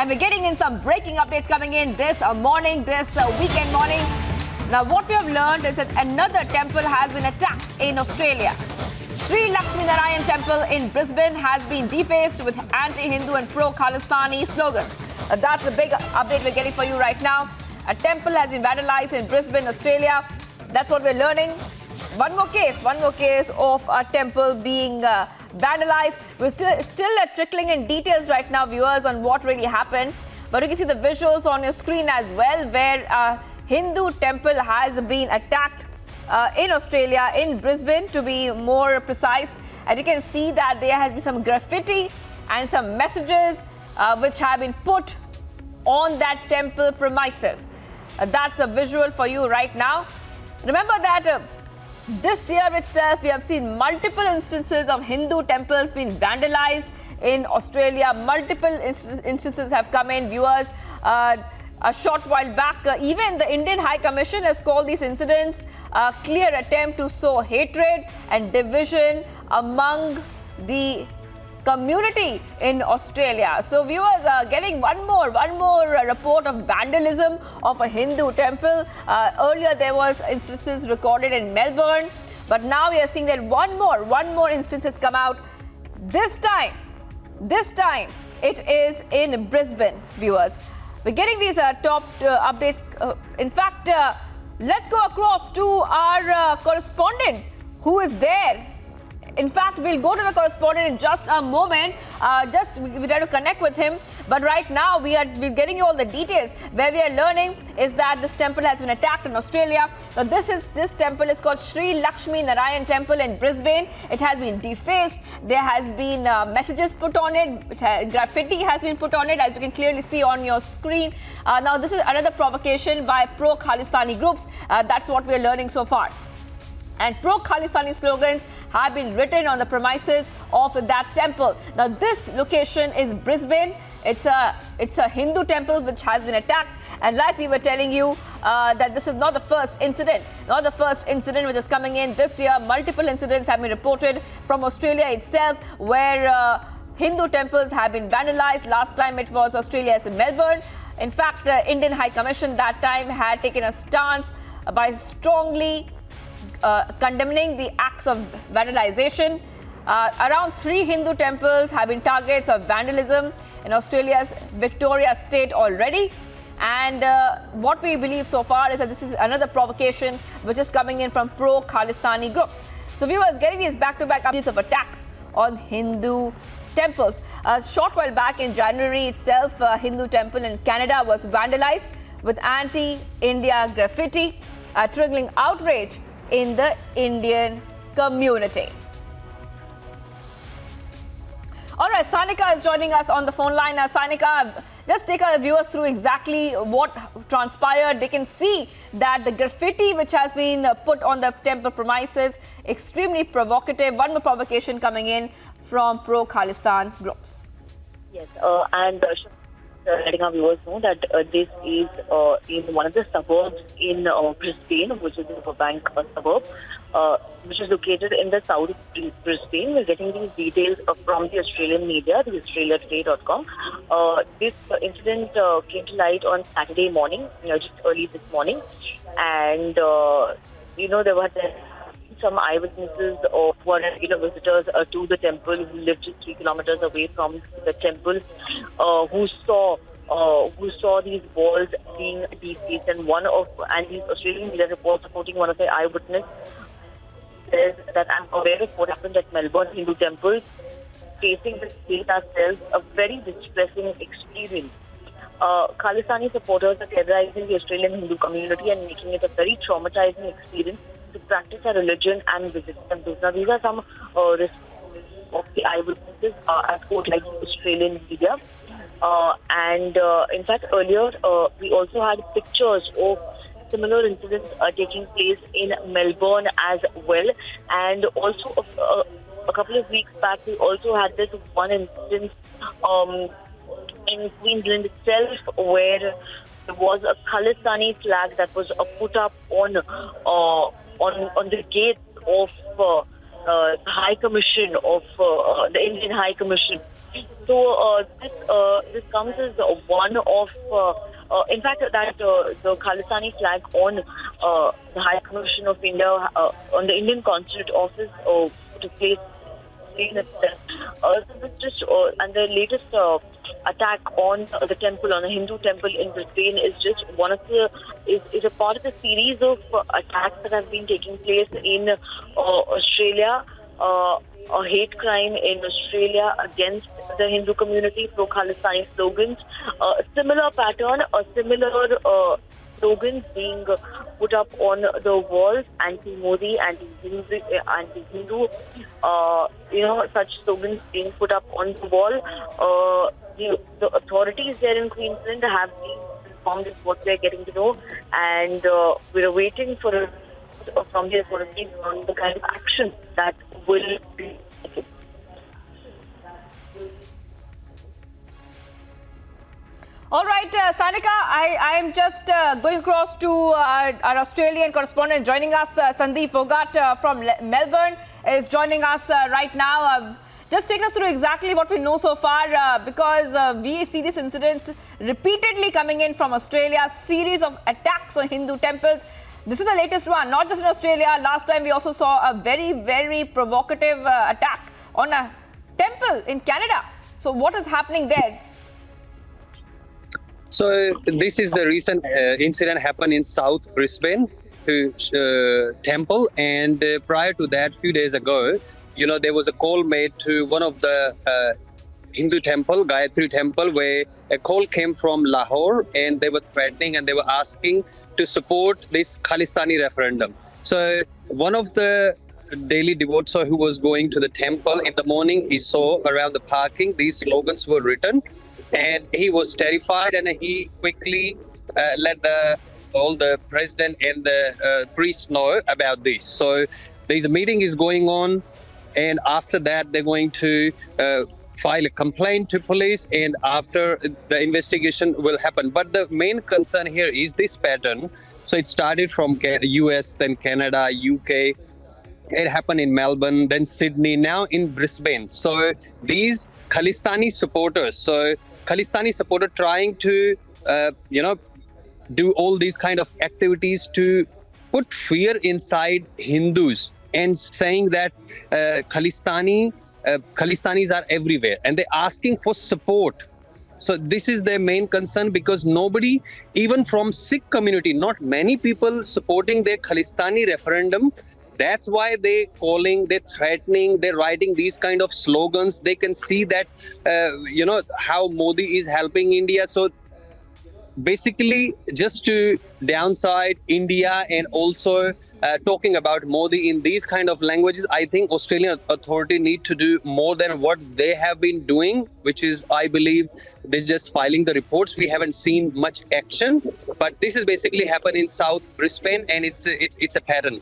and we're getting in some breaking updates coming in this morning, this weekend morning. Now, what we have learned is that another temple has been attacked in Australia. Sri Lakshmi Narayan Temple in Brisbane has been defaced with anti-Hindu and pro-Khalistani slogans. That's the big update we're getting for you right now. A temple has been vandalized in Brisbane, Australia. That's what we're learning. One more case of a temple being vandalized. We're still trickling in details right now, viewers, on what really happened. But you can see the visuals on your screen as well, where a Hindu temple has been attacked in Australia, in Brisbane, to be more precise. And you can see that there has been some graffiti and some messages which have been put on that temple premises. That's the visual for you right now. Remember that this year itself, we have seen multiple instances of Hindu temples being vandalized in Australia. Multiple instances have come in, viewers. A short while back, even the Indian High Commission has called these incidents a clear attempt to sow hatred and division among the community in Australia. So viewers are getting one more report of vandalism of a Hindu temple. Earlier there was instances recorded in Melbourne, but now we are seeing that one more instance has come out. This time it is in Brisbane, viewers. We're getting these top updates. In fact, let's go across to our correspondent who is there. In fact, we'll go to the correspondent in just a moment. We try to connect with him. But right now, we're getting you all the details. Where we are learning is that this temple has been attacked in Australia. Now, this temple is called Sri Lakshmi Narayan Temple in Brisbane. It has been defaced. There has been messages put on it. Graffiti has been put on it, as you can clearly see on your screen. Now, this is another provocation by pro-Khalistani groups. That's what we're learning so far. And pro-Khalistani slogans have been written on the premises of that temple. Now, this location is Brisbane. It's a Hindu temple which has been attacked. And like we were telling you, that this is not the first incident. Which is coming in this year. Multiple incidents have been reported from Australia itself, where Hindu temples have been vandalized. Last time it was Australia's in Melbourne. In fact, the Indian High Commission that time had taken a stance by strongly condemning the acts of vandalization. Around 3 Hindu temples have been targets of vandalism in Australia's Victoria state already. And what we believe so far is that this is another provocation which is coming in from pro-Khalistani groups. So viewers, getting these back-to-back updates of attacks on Hindu temples. A short while back in January itself, a Hindu temple in Canada was vandalized with anti-India graffiti, triggering outrage in the Indian community. All right, Sanika is joining us on the phone line. Sanika, just take our viewers through exactly what transpired. They can see that the graffiti which has been put on the temple premises, extremely provocative. One more provocation coming in from pro-Khalistan groups. Yes, and letting our viewers know that this is in one of the suburbs in Brisbane, which is the Phogat suburb, which is located in the south of Brisbane. We're getting these details from the Australian media, the AustraliaToday.com. This incident came to light on Saturday morning, just early this morning. And, there were some eyewitnesses who are regular visitors to the temple, who lived just 3 kilometers away from the temple, who saw these walls being defaced. And these Australian media reports supporting one of the eyewitnesses says that I'm aware of what happened at Melbourne Hindu Temple. Facing this fate ourselves, a very distressing experience. Khalistani supporters are terrorizing the Australian Hindu community and making it a very traumatizing experience to practice our religion and visit temples. Now, these are some risks of the eyewitnesses as quote like the Australian media. In fact, earlier we also had pictures of similar incidents taking place in Melbourne as well. And also a couple of weeks back, we also had this one incident in Queensland itself, where there was a Khalistani flag that was put up on the gates of the High Commission of the Indian High Commission So this comes as one of, in fact, that the Khalistani flag on the High Commission of India, on the Indian Consulate Office, took place in itself. So this just and the latest attack on the temple, on a Hindu temple in Brisbane, is just one of the is a part of a series of attacks that have been taking place in Australia. A hate crime in Australia against the Hindu community, pro-Khalistan slogans. A similar pattern, a similar slogans being put up on the walls, anti-Modi, anti-Hindu, such slogans being put up on the wall. The authorities there in Queensland have been informed of what they're getting to know, and we're waiting for from the authorities on the kind of action that will be taken. All right, Sanika, I am just going across to our Australian correspondent joining us. Sandeep Phogat from Melbourne is joining us right now. Just take us through exactly what we know so far, because we see these incidents repeatedly coming in from Australia, series of attacks on Hindu temples. This is the latest one, not just in Australia. Last time we also saw a very, very provocative attack on a temple in Canada. So what is happening there? So this is the recent incident happened in South Brisbane temple, and prior to that, few days ago, there was a call made to one of the Hindu temple, Gayatri temple, where a call came from Lahore, and they were threatening and they were asking to support this Khalistani referendum. So one of the daily devotees who was going to the temple in the morning, he saw around the parking these slogans were written, and he was terrified, and he quickly let all the president and the priest know about this. So there's a meeting is going on, and after that they're going to file a complaint to police, and after the investigation will happen. But the main concern here is this pattern. So it started from US, then Canada, UK. It happened in Melbourne, then Sydney, now in Brisbane. So these Khalistani supporters, trying to, do all these kind of activities to put fear inside Hindus and saying that Khalistanis are everywhere, and they're asking for support. So this is their main concern, because nobody, even from Sikh community, not many people supporting their Khalistani referendum. That's why they're calling, they're threatening, they're writing these kind of slogans. They can see that, how Modi is helping India. So basically, just to downside India and also talking about Modi in these kind of languages, I think Australian authority need to do more than what they have been doing, which is, I believe, they're just filing the reports. We haven't seen much action, but this is basically happened in South Brisbane, and it's a pattern.